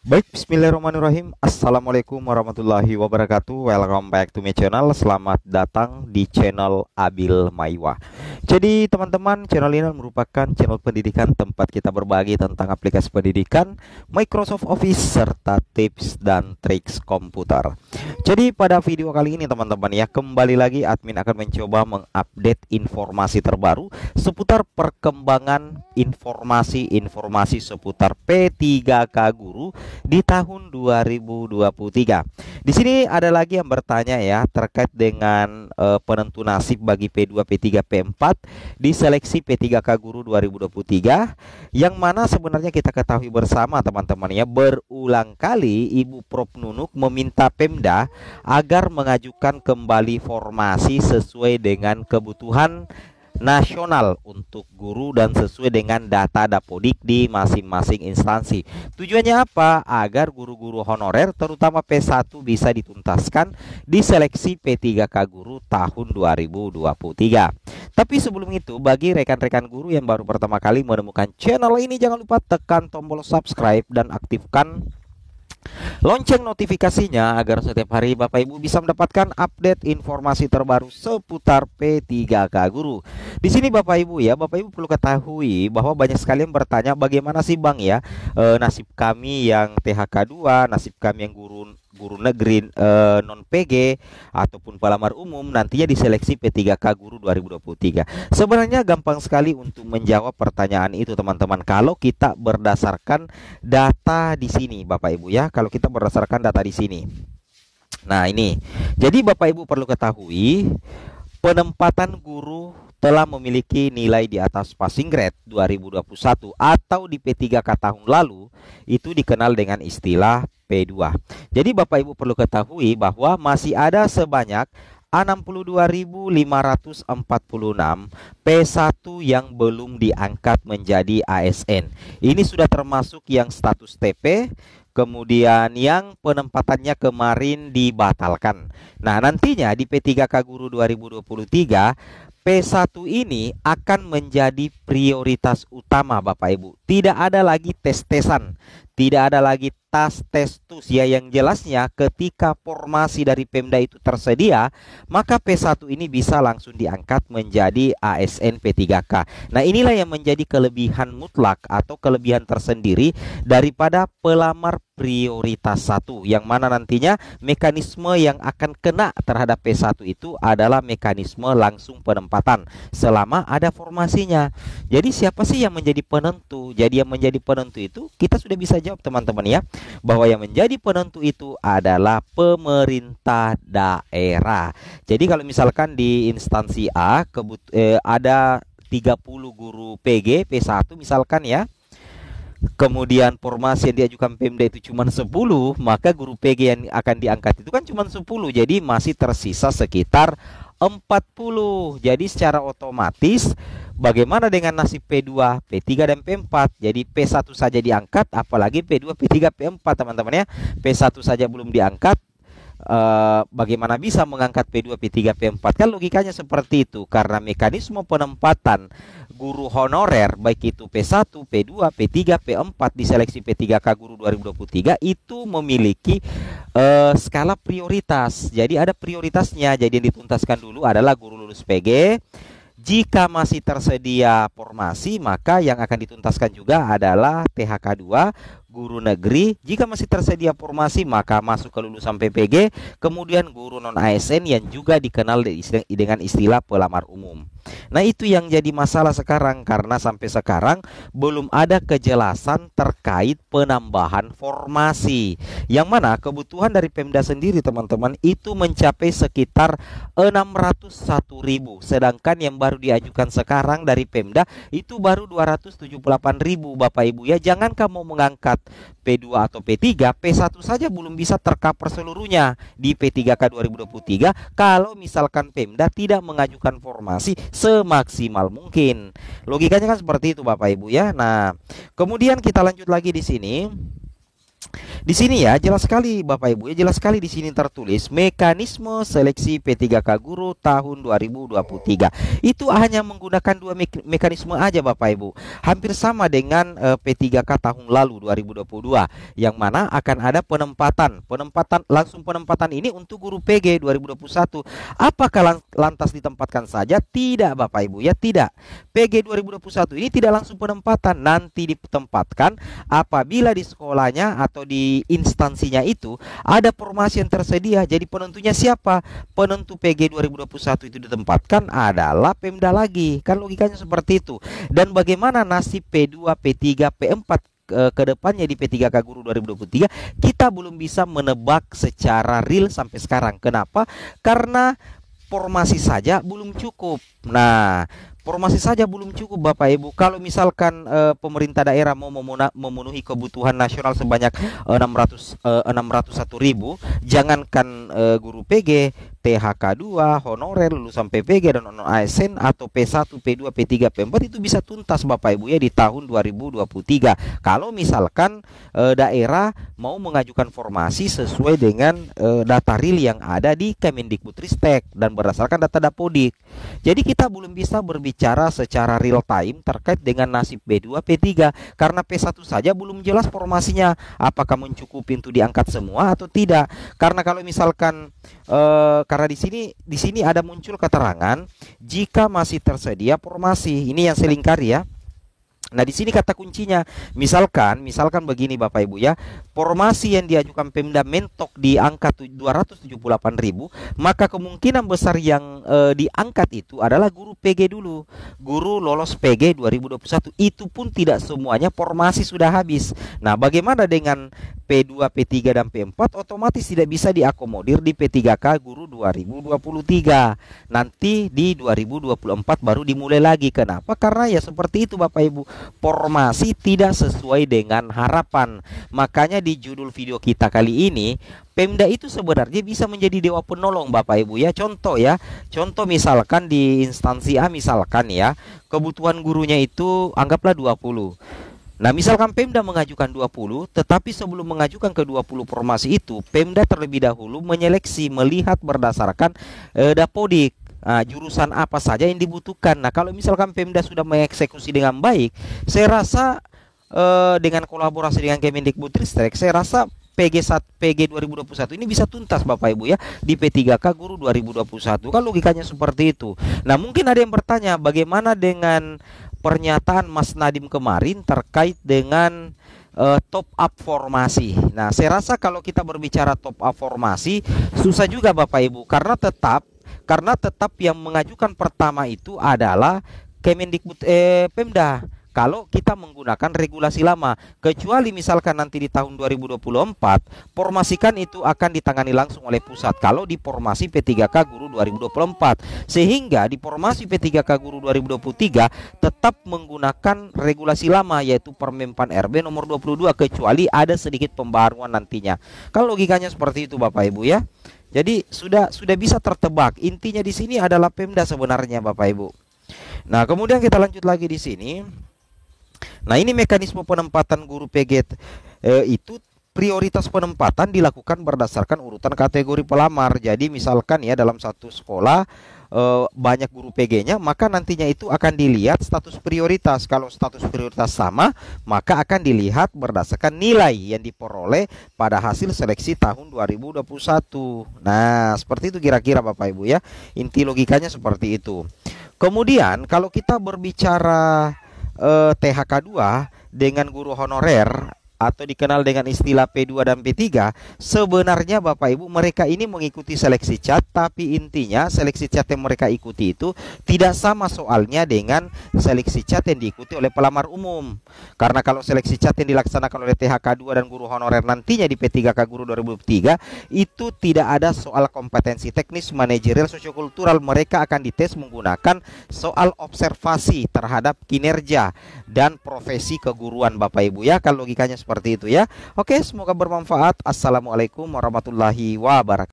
Baik, bismillahirrahmanirrahim. Assalamualaikum warahmatullahi wabarakatuh. Welcome back to my channel. Selamat datang di channel Abil Maiwa. Jadi teman-teman, channel ini merupakan channel pendidikan tempat kita berbagi tentang aplikasi pendidikan, Microsoft Office, serta tips dan triks komputer. Jadi pada video kali ini teman-teman ya, kembali lagi admin akan mencoba mengupdate informasi terbaru seputar perkembangan informasi seputar P3K Guru di tahun 2023. Di sini ada lagi yang bertanya ya terkait dengan penentu nasib bagi P2, P3, P4 di seleksi P3K Guru 2023, yang mana sebenarnya kita ketahui bersama teman-teman ya, berulang kali Ibu Prof Nunuk meminta Pemda agar mengajukan kembali formasi sesuai dengan kebutuhan nasional untuk guru dan sesuai dengan data Dapodik di masing-masing instansi. Tujuannya apa? Agar guru-guru honorer terutama P1 bisa dituntaskan di seleksi P3K Guru tahun 2023. Tapi sebelum itu, bagi rekan-rekan guru yang baru pertama kali menemukan channel ini, jangan lupa tekan tombol subscribe dan aktifkan lonceng notifikasinya agar setiap hari Bapak Ibu bisa mendapatkan update informasi terbaru seputar P3K Guru. Di sini Bapak Ibu ya, Bapak Ibu perlu ketahui bahwa banyak sekali yang bertanya bagaimana sih Bang ya, nasib kami yang THK 2, nasib kami yang guru negeri non PG ataupun pelamar umum nantinya diseleksi P3K Guru 2023. Sebenarnya gampang sekali untuk menjawab pertanyaan itu teman-teman, kalau kita berdasarkan data di sini Bapak Ibu ya. Kalau kita berdasarkan data di sini. Nah, ini. Jadi Bapak Ibu perlu ketahui penempatan guru telah memiliki nilai di atas passing grade 2021 atau di P3K tahun lalu itu dikenal dengan istilah P2. Jadi Bapak Ibu perlu ketahui bahwa masih ada sebanyak 62.546 P1 yang belum diangkat menjadi ASN. Ini sudah termasuk yang status TP, kemudian yang penempatannya kemarin dibatalkan. Nah, nantinya di P3K Guru 2023 P1 ini akan menjadi prioritas utama Bapak Ibu. Tidak ada lagi tes-tesan, tidak ada lagi testus ya, yang jelasnya ketika formasi dari Pemda itu tersedia, maka P1 ini bisa langsung diangkat menjadi ASN P3K. Nah, inilah yang menjadi kelebihan mutlak atau kelebihan tersendiri daripada pelamar prioritas 1, yang mana nantinya mekanisme yang akan kena terhadap P1 itu adalah mekanisme langsung penempatan selama ada formasinya. Jadi siapa sih yang menjadi penentu? Jadi yang menjadi penentu itu kita sudah bisa jawab teman-teman ya, bahwa yang menjadi penentu itu adalah pemerintah daerah. Jadi kalau misalkan di instansi A ada 30 guru PG P1 misalkan ya, kemudian formasi yang diajukan Pemda itu cuma 10, maka guru PG yang akan diangkat itu kan cuma 10. Jadi masih tersisa sekitar 40. Jadi secara otomatis bagaimana dengan nasib P2, P3 dan P4? Jadi P1 saja diangkat, apalagi P2, P3, P4 teman-teman ya. P1 saja belum diangkat, bagaimana bisa mengangkat P2, P3, P4? Kan logikanya seperti itu, karena mekanisme penempatan guru honorer baik itu P1, P2, P3, P4 di seleksi P3K Guru 2023 itu memiliki skala prioritas. Jadi ada prioritasnya. Jadi yang dituntaskan dulu adalah guru lulus PG. Jika masih tersedia formasi, maka yang akan dituntaskan juga adalah THK 2 guru negeri. Jika masih tersedia formasi, maka masuk ke lulusan PPG, kemudian guru non ASN yang juga dikenal dengan istilah pelamar umum. Nah, itu yang jadi masalah sekarang, karena sampai sekarang belum ada kejelasan terkait penambahan formasi, yang mana kebutuhan dari Pemda sendiri teman-teman itu mencapai sekitar 601.000, sedangkan yang baru diajukan sekarang dari Pemda itu baru 278.000 Bapak Ibu ya. Jangan kamu mengangkat P2 atau P3, P1 saja belum bisa tercover seluruhnya di P3K 2023 kalau misalkan Pemda tidak mengajukan formasi semaksimal mungkin. Logikanya kan seperti itu Bapak Ibu ya. Nah, kemudian kita lanjut lagi di sini. Di sini ya jelas sekali Bapak Ibu ya, jelas sekali di sini tertulis mekanisme seleksi P3K guru tahun 2023. Itu hanya menggunakan dua mekanisme aja Bapak Ibu. Hampir sama dengan P3K tahun lalu 2022, yang mana akan ada penempatan ini untuk guru PG 2021. Apakah lantas ditempatkan saja? Tidak Bapak Ibu ya, tidak. PG 2021 ini tidak langsung penempatan, nanti ditempatkan apabila di sekolahnya atau di instansinya itu ada formasi yang tersedia. Jadi penentunya siapa? Penentu PG 2021 itu ditempatkan adalah Pemda lagi. Kan logikanya seperti itu. Dan bagaimana nasib P2, P3, P4 ke depannya di P3K Guru 2023, kita belum bisa menebak secara real sampai sekarang. Kenapa? Karena formasi saja belum cukup. Nah, formasi saja belum cukup Bapak Ibu. Kalau misalkan pemerintah daerah mau memenuhi kebutuhan nasional sebanyak 601.000, jangankan guru PG, THK2, honorer, lulusan PPG dan non ASN atau P1, P2, P3, P4 itu bisa tuntas Bapak Ibu ya di tahun 2023. Kalau misalkan daerah mau mengajukan formasi sesuai dengan data real yang ada di Kemendikbudristek dan berdasarkan data Dapodik. Jadi kita belum bisa berbicara secara real time terkait dengan nasib B2, P3 karena P1 saja belum jelas formasinya apakah mencukupi untuk diangkat semua atau tidak. Karena kalau misalkan karena di sini ada muncul keterangan jika masih tersedia formasi. Ini yang selingkar ya. Nah, di sini kata kuncinya, misalkan begini Bapak Ibu ya, formasi yang diajukan Pemda mentok di angka 278.000, maka kemungkinan besar yang diangkat itu adalah guru PG dulu. Guru lolos PG 2021, itu pun tidak semuanya formasi sudah habis. Nah, bagaimana dengan P2, P3 dan P4? Otomatis tidak bisa diakomodir di P3K Guru 2023. Nanti di 2024 baru dimulai lagi. Kenapa? Karena ya seperti itu Bapak Ibu, formasi tidak sesuai dengan harapan. Makanya di judul video kita kali ini, Pemda itu sebenarnya bisa menjadi dewa penolong Bapak Ibu ya. Contoh misalkan di instansi A misalkan ya, kebutuhan gurunya itu anggaplah 20. Nah, misalkan Pemda mengajukan 20, tetapi sebelum mengajukan ke 20 formasi itu, Pemda terlebih dahulu menyeleksi, melihat berdasarkan Dapodik. Jurusan apa saja yang dibutuhkan. Nah, kalau misalkan Pemda sudah mengeksekusi dengan baik, saya rasa dengan kolaborasi dengan Kemendikbudristek, saya rasa PG 2021 ini bisa tuntas Bapak Ibu ya di P3K Guru 2021. Kan logikanya seperti itu. Nah, mungkin ada yang bertanya bagaimana dengan pernyataan Mas Nadiem kemarin terkait dengan top up formasi. Nah, saya rasa kalau kita berbicara top up formasi susah juga Bapak Ibu, karena tetap yang mengajukan pertama itu adalah Pemda. Kalau kita menggunakan regulasi lama, kecuali misalkan nanti di tahun 2024 formasikan itu akan ditangani langsung oleh pusat. Kalau di formasi P3K Guru 2024, sehingga di formasi P3K Guru 2023 tetap menggunakan regulasi lama, yaitu Permen PAN RB nomor 22, kecuali ada sedikit pembaruan nantinya. Kalau logikanya seperti itu Bapak Ibu ya. Jadi sudah bisa tertebak. Intinya di sini adalah Pemda sebenarnya Bapak Ibu. Nah, kemudian kita lanjut lagi di sini. Nah, ini mekanisme penempatan guru PG itu prioritas penempatan dilakukan berdasarkan urutan kategori pelamar. Jadi misalkan ya dalam satu sekolah banyak guru PG-nya, maka nantinya itu akan dilihat status prioritas. Kalau status prioritas sama, maka akan dilihat berdasarkan nilai yang diperoleh pada hasil seleksi tahun 2021. Nah, seperti itu kira-kira Bapak Ibu ya. Inti logikanya seperti itu. Kemudian kalau kita berbicara THK2 dengan guru honorer atau dikenal dengan istilah P2 dan P3, sebenarnya Bapak Ibu mereka ini mengikuti seleksi CAT, tapi intinya seleksi CAT yang mereka ikuti itu tidak sama soalnya dengan seleksi CAT yang diikuti oleh pelamar umum. Karena kalau seleksi CAT yang dilaksanakan oleh THK2 dan guru honorer nantinya di P3K Guru 2023 itu tidak ada soal kompetensi teknis, manajerial, sosiokultural. Mereka akan dites menggunakan soal observasi terhadap kinerja dan profesi keguruan Bapak Ibu ya. Kalau logikanya seperti itu ya. Oke, semoga bermanfaat. Assalamualaikum warahmatullahi wabarakatuh.